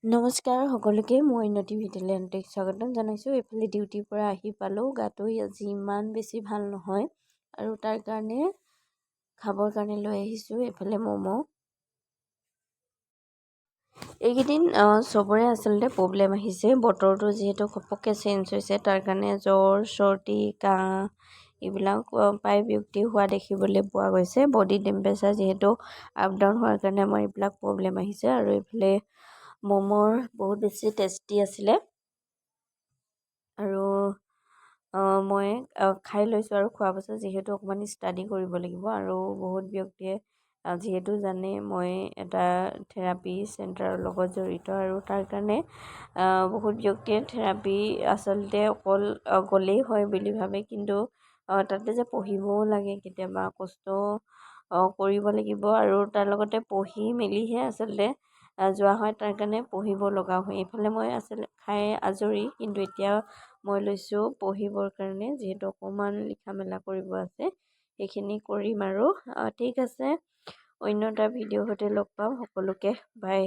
নমস্কাৰ সকলোকে মই উন্নতি ভিডিঅ'লৈ স্বাগতম জনাইছোঁ। এইফালে ডিউটিৰ পৰা আহি পালোঁ। গাটো আজি ইমান বেছি ভাল নহয় আৰু তাৰ কাৰণে খাবৰ কাৰণে লৈ আহিছোঁ এইফালে ম'ম'। এইকেইদিন চবৰে আচলতে প্ৰব্লেম আহিছে। বতৰটো যিহেতু ঘপককৈ চেঞ্জ হৈছে তাৰ কাৰণে জ্বৰ, চৰ্দি, কাহ এইবিলাক প্ৰায় ব্যক্তি হোৱা দেখিবলৈ পোৱা গৈছে। বডি টেম্পাৰেচাৰ যিহেতু আপ ডাউন হোৱাৰ কাৰণে আমাৰ এইবিলাক প্ৰব্লেম আহিছে। আৰু এইফালে ম'মৰ বহুত বেছি টেষ্টি আছিলে আৰু মই খাই লৈছোঁ। আৰু খোৱাৰ পাছত যিহেতু অকণমান ষ্টাডি কৰিব লাগিব আৰু বহুত ব্যক্তিয়ে যিহেতু জানে মই এটা থেৰাপি চেণ্টাৰৰ লগত জড়িত আৰু তাৰ কাৰণে বহুত ব্যক্তিয়ে থেৰাপি আচলতে অকল গ'লেই হয় বুলি ভাবে, কিন্তু তাতে যে পঢ়িবও লাগে, কেতিয়াবা কষ্ট কৰিব লাগিব আৰু তাৰ লগতে পঢ়ি মেলিহে আচলতে যোৱা হয়। তাৰ কাৰণে পঢ়িব লগা হয়। এইফালে মই আচলতে খাই আজৰি, কিন্তু এতিয়া মই লৈছোঁ পঢ়িবৰ কাৰণে, যিহেতু অকণমান লিখা মেলা কৰিব আছে। সেইখিনি কৰিম আৰু ঠিক আছে, অন্য এটা ভিডিঅ' সৈতে লগ পাম। সকলোকে বাই।